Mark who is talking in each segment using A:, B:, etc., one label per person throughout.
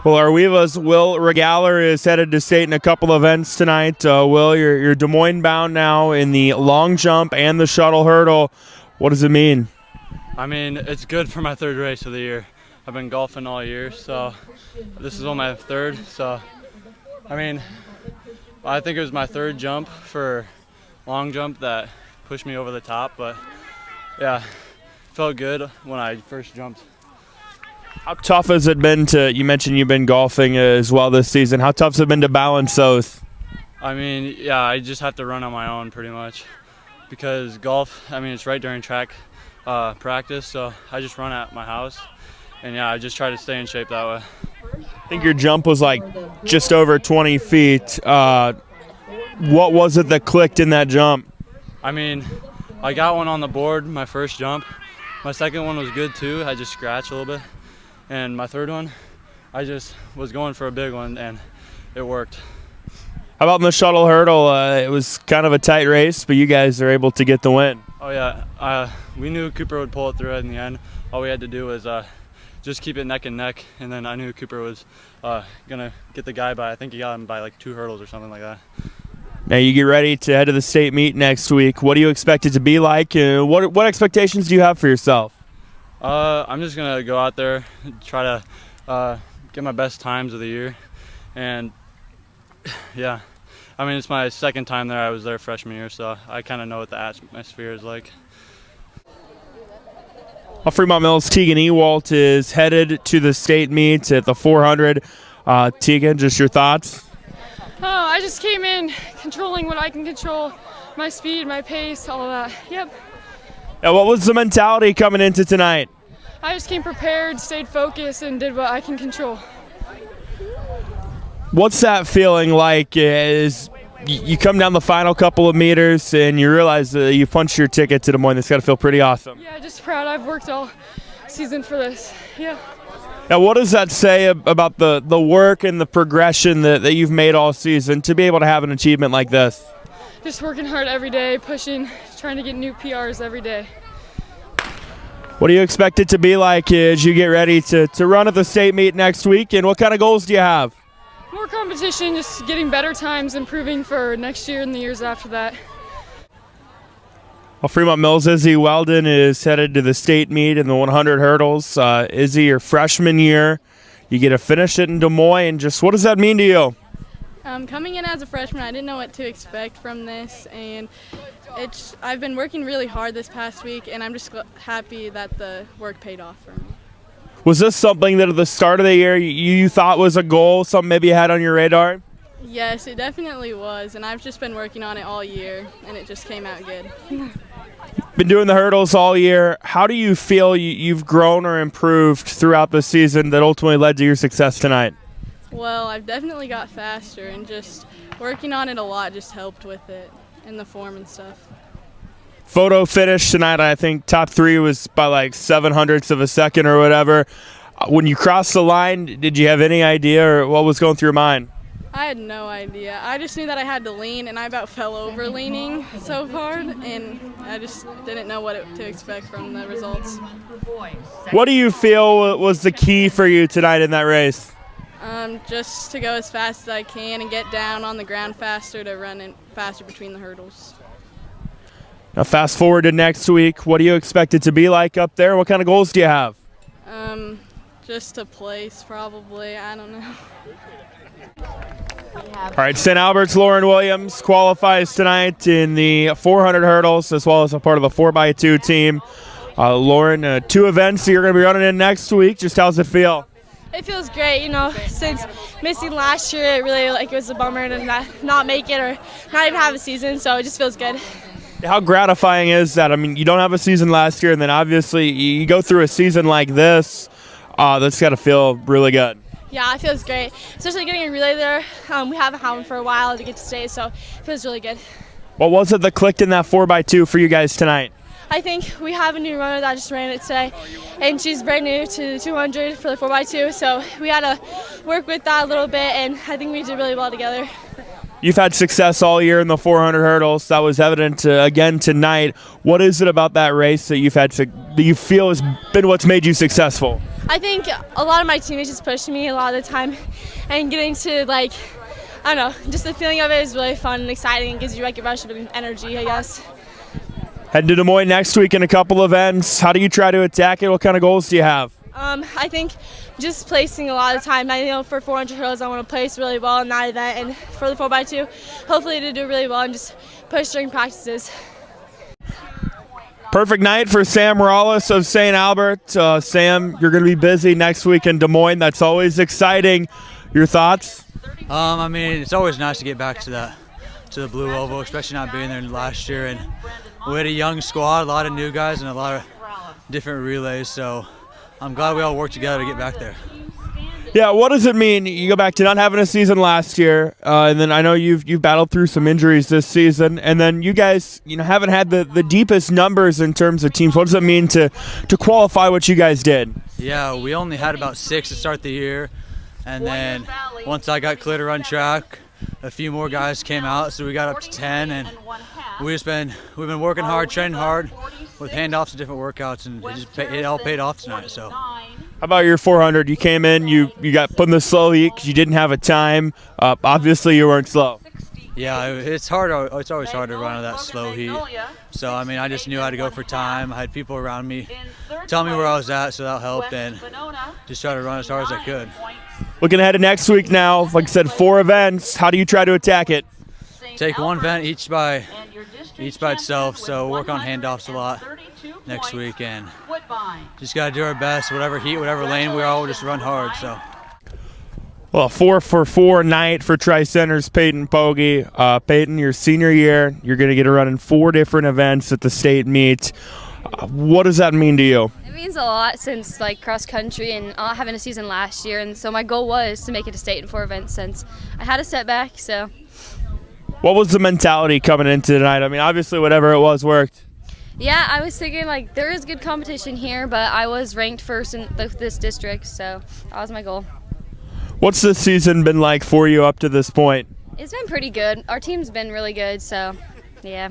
A: Well, Arweva's Will Regaler is headed to state in a couple events tonight. Will, you're Des Moines bound now in the long jump and the shuttle hurdle. What does it mean?
B: I mean, it's good for my third race of the year. I've been golfing all year, so this is only my third. So, I mean, I think it was my third jump for long jump that pushed me over the top. But yeah, felt good when I first jumped.
A: How tough has it been you mentioned you've been golfing as well this season. How tough has it been to balance those?
B: I mean, yeah, I just have to run on my own pretty much because golf, I mean, it's right during track practice, so I just run at my house. And yeah, I just try to stay in shape that way.
A: I think your jump was like just over 20 feet. What was it that clicked in that jump?
B: I mean, I got one on the board, my first jump. My second one was good too. I just scratched a little bit. And my third one, I just was going for a big one, and it worked.
A: How about in the shuttle hurdle? It was kind of a tight race, but you guys are able to get the win.
B: Oh, yeah. We knew Cooper would pull it through in the end. All we had to do was just keep it neck and neck, and then I knew Cooper was going to get the guy by, I think he got him by like 2 hurdles or something like that.
A: Now you get ready to head to the state meet next week. What do you expect it to be like? What expectations do you have for yourself?
B: I'm just going to go out there and try to get my best times of the year. And, yeah, I mean, it's my second time there. I was there freshman year, so I kind of know what the atmosphere is like.
A: Fremont Mills' Teagan Ewalt is headed to the state meet at the 400. Teagan, just your thoughts?
C: Oh, I just came in controlling what I can control, my speed, my pace, all of that. Yep.
A: Now, what was the mentality coming into tonight?
C: I just came prepared, stayed focused, and did what I can control.
A: What's that feeling like as you come down the final couple of meters and you realize you punched your ticket to Des Moines? That's got to feel pretty awesome.
C: Yeah, just proud. I've worked all season for this. Yeah.
A: Now, what does that say about the work and the progression that you've made all season to be able to have an achievement like this?
C: Just working hard every day, pushing, trying to get new PRs every day.
A: What do you expect it to be like as you get ready to run at the state meet next week, and what kind of goals do you have?
C: More competition, just getting better times, improving for next year and the years after that.
A: Well, Fremont Mills' Izzy Weldon is headed to the state meet in the 100 hurdles. Izzy, your freshman year, you get to finish it in Des Moines. Just what does that mean to you?
D: Coming in as a freshman, I didn't know what to expect from this, and I've been working really hard this past week, and I'm just happy that the work paid off for me.
A: Was this something that at the start of the year you thought was a goal, something maybe you had on your radar?
D: Yes, it definitely was, and I've just been working on it all year, and it just came out good.
A: Been doing the hurdles all year. How do you feel you've grown or improved throughout the season that ultimately led to your success tonight?
D: Well, I've definitely got faster, and just working on it a lot just helped with it, and the form and stuff.
A: Photo finish tonight, I think top 3 was by like 7/100ths of a second or whatever. When you crossed the line, did you have any idea or what was going through your mind?
D: I had no idea. I just knew that I had to lean, and I about fell over leaning so hard, and I just didn't know what to expect from the results.
A: What do you feel was the key for you tonight in that race?
D: Just to go as fast as I can and get down on the ground faster to run in faster between the hurdles.
A: Now fast forward to next week. What do you expect it to be like up there? What kind of goals do you have?
D: Just to place, probably. I don't know.
A: All right, St. Albert's Lauren Williams qualifies tonight in the 400 hurdles as well as a part of the 4x2 team. Lauren, 2 events that you're going to be running in next week. Just how's it feel?
E: It feels great, since missing last year, it really it was a bummer to not make it or not even have a season, so it just feels good.
A: How gratifying is that? I mean, you don't have a season last year, and then obviously you go through a season like this. That's got to feel really good.
E: Yeah, it feels great, especially getting a relay there. We haven't had one for a while to get to stay, so it feels really good.
A: What was it that clicked in that 4x2 for you guys tonight?
E: I think we have a new runner that just ran it today, and she's brand new to the 200 for the 4x2, so we had to work with that a little bit, and I think we did really well together.
A: You've had success all year in the 400 hurdles. That was evident again tonight. What is it about that race that you feel has been what's made you successful?
E: I think a lot of my teammates just pushing me a lot of the time, and getting to like, I don't know, just the feeling of it is really fun and exciting and gives you like a rush of energy, I guess.
A: Heading to Des Moines next week in a couple events. How do you try to attack it? What kind of goals do you have?
E: I think just placing a lot of time. I know for 400 hurdles I want to place really well in that event, and for the 4x2, hopefully to do really well and just push during practices.
A: Perfect night for Sam Morales of St. Albert. Sam, you're going to be busy next week in Des Moines. That's always exciting. Your thoughts?
B: I mean, it's always nice to get back to the Blue Oval, especially not being there last year. And we had a young squad, a lot of new guys, and a lot of different relays. So I'm glad we all worked together to get back there.
A: Yeah, what does it mean? You go back to not having a season last year, and then I know you've battled through some injuries this season, and then you guys haven't had the deepest numbers in terms of teams. What does it mean to qualify what you guys did?
B: Yeah, we only had about 6 to start the year, and then once I got clear to run track, a few more guys came out, so we got up to 10, and we've been working hard, training hard with handoffs and different workouts, and it all paid off tonight. So.
A: How about your 400? You came in, you got put in the slow heat because you didn't have a time. Obviously, you weren't slow.
B: Yeah, it's hard. It's always hard to run at that slow heat. So, I mean, I just knew how to go for time. I had people around me tell me where I was at, so that helped, and just try to run as hard as I could.
A: Looking ahead to next week now, like I said, 4 events. How do you try to attack it?
B: Take one event each by itself, so work on handoffs a lot next week, and just got to do our best. Whatever heat, whatever lane we're all, just run hard. So.
A: Well, 4-for-4 night for Tri-Center's Peyton Fogg. Peyton, your senior year, you're going to get to run in 4 different events at the state meet. What does that mean to you?
F: It means a lot since like cross country and having a season last year, and so my goal was to make it to state in 4 events since I had a setback. So.
A: What was the mentality coming into tonight? I mean, obviously whatever it was worked.
F: Yeah, I was thinking like there is good competition here, but I was ranked first in this district, so that was my goal.
A: What's the season been like for you up to this point?
F: It's been pretty good. Our team's been really good, so yeah.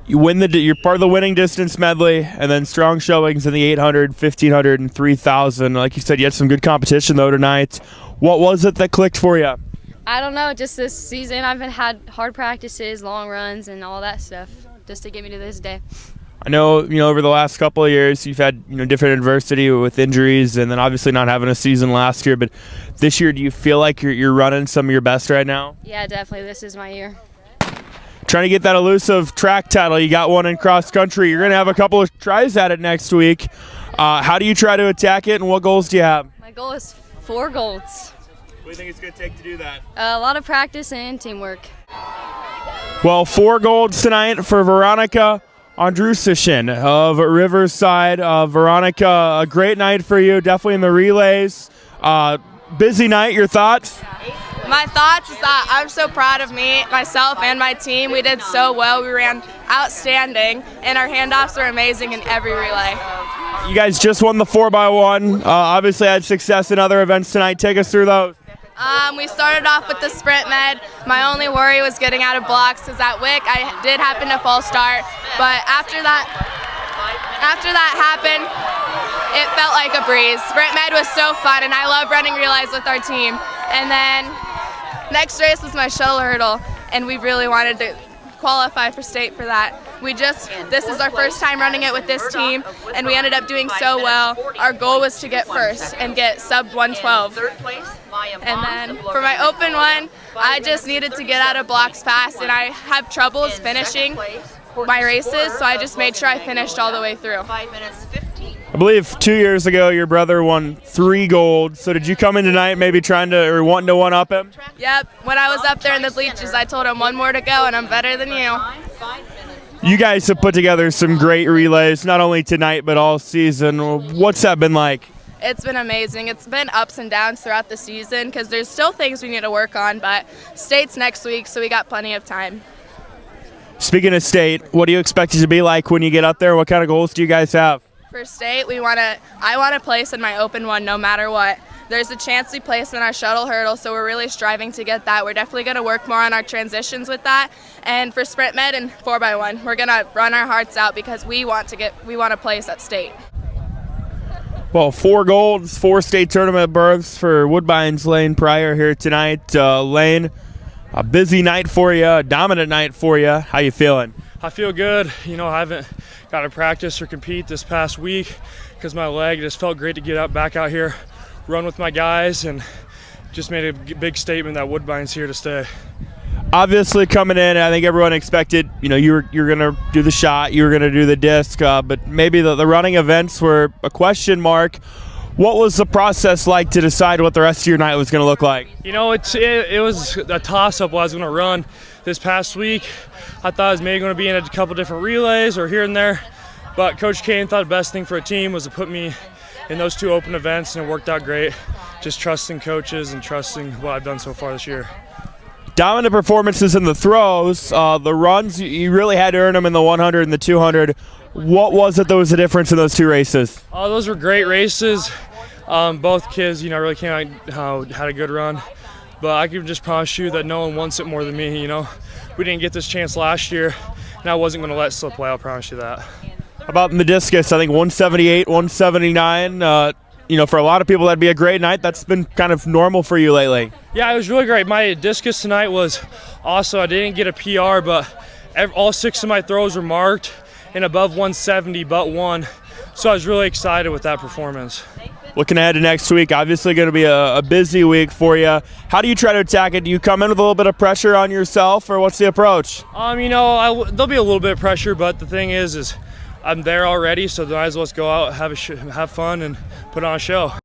A: You win you're part of the winning distance medley, and then strong showings in the 800, 1500, and 3000. Like you said, you had some good competition though tonight. What was it that clicked for you?
F: I don't know, just this season I've had hard practices, long runs, and all that stuff just to get me to this day.
A: I know, over the last couple of years you've had, different adversity with injuries and then obviously not having a season last year, but this year do you feel like you're running some of your best right now?
F: Yeah, definitely. This is my year.
A: Trying to get that elusive track title. You got one in cross country. You're going to have a couple of tries at it next week. How do you try to attack it, and what goals do you have?
F: My goal is 4 golds.
A: What do you think it's going to take to do that?
F: A lot of practice and teamwork.
A: Well, 4 golds tonight for Veronica Andrews of Riverside. Veronica, a great night for you, definitely in the relays. Busy night, your thoughts?
G: My thoughts is that I'm so proud of me, myself, and my team. We did so well. We ran outstanding, and our handoffs were amazing in every relay.
A: You guys just won the 4x1. Obviously had success in other events tonight. Take us through those.
G: We started off with the sprint med. My only worry was getting out of blocks because at Wick I did happen to false start, but after that happened, it felt like a breeze. Sprint med was so fun, and I love running relays with our team. And then next race was my shuttle hurdle, and we really wanted to qualify for state for that. This is our first time running it with this team, and we ended up doing so well. Our goal was to get first and get sub 112. And then for my open one, I just needed to get out of blocks fast, and I have troubles finishing my races, so I just made sure I finished all the way through.
A: I believe 2 years ago your brother won 3 gold. So did you come in tonight maybe wanting to one-up him?
G: Yep. When I was up there in the bleachers, I told him 1 more to go, and I'm better than you.
A: You guys have put together some great relays, not only tonight but all season. What's that been like?
G: It's been amazing. It's been ups and downs throughout the season because there's still things we need to work on, but state's next week, so we got plenty of time.
A: Speaking of state, what do you expect it to be like when you get up there? What kind of goals do you guys have?
G: For state, I want to place in my open one no matter what. There's a chance we place in our shuttle hurdle, so we're really striving to get that. We're definitely going to work more on our transitions with that. And for sprint med and 4x1, we're going to run our hearts out because we want to place at state.
A: Well, 4 golds, 4 state tournament berths for Woodbine's Lane Pryor here tonight. Lane, a busy night for you, a dominant night for you. How you feeling?
H: I feel good. You know, I haven't got to practice or compete this past week because my leg just felt great to get back out here, run with my guys, and just made a big statement that Woodbine's here to stay.
A: Obviously coming in, I think everyone expected, you know, you're going to do the shot, you were going to do the disc, but maybe the running events were a question mark. What was the process like to decide what the rest of your night was going to look like?
H: You know, it was a toss-up what I was going to run this past week. I thought I was maybe going to be in a couple different relays or here and there, but Coach Kane thought the best thing for a team was to put me in those 2 open events, and it worked out great. Just trusting coaches and trusting what I've done so far this year.
A: Dominant performances in the throws. The runs, you really had to earn them in the 100 and the 200. What was it that was the difference in those 2 races?
H: Oh, those were great races. Both kids, you know, really came out, had a good run. But I can just promise you that no one wants it more than me, you know. We didn't get this chance last year, and I wasn't going to let it slip away, I'll promise you that.
A: About in the discus, I think 178, 179. You know, for a lot of people, that'd be a great night. That's been kind of normal for you lately.
H: Yeah, it was really great. My discus tonight was awesome. I didn't get a PR, but all 6 of my throws were marked and above 170 but 1. So I was really excited with that performance.
A: Looking ahead to next week, obviously going to be a busy week for you. How do you try to attack it? Do you come in with a little bit of pressure on yourself, or what's the approach?
H: You know, there'll be a little bit of pressure, but the thing is I'm there already, so might as well go out, have fun, and put on a show.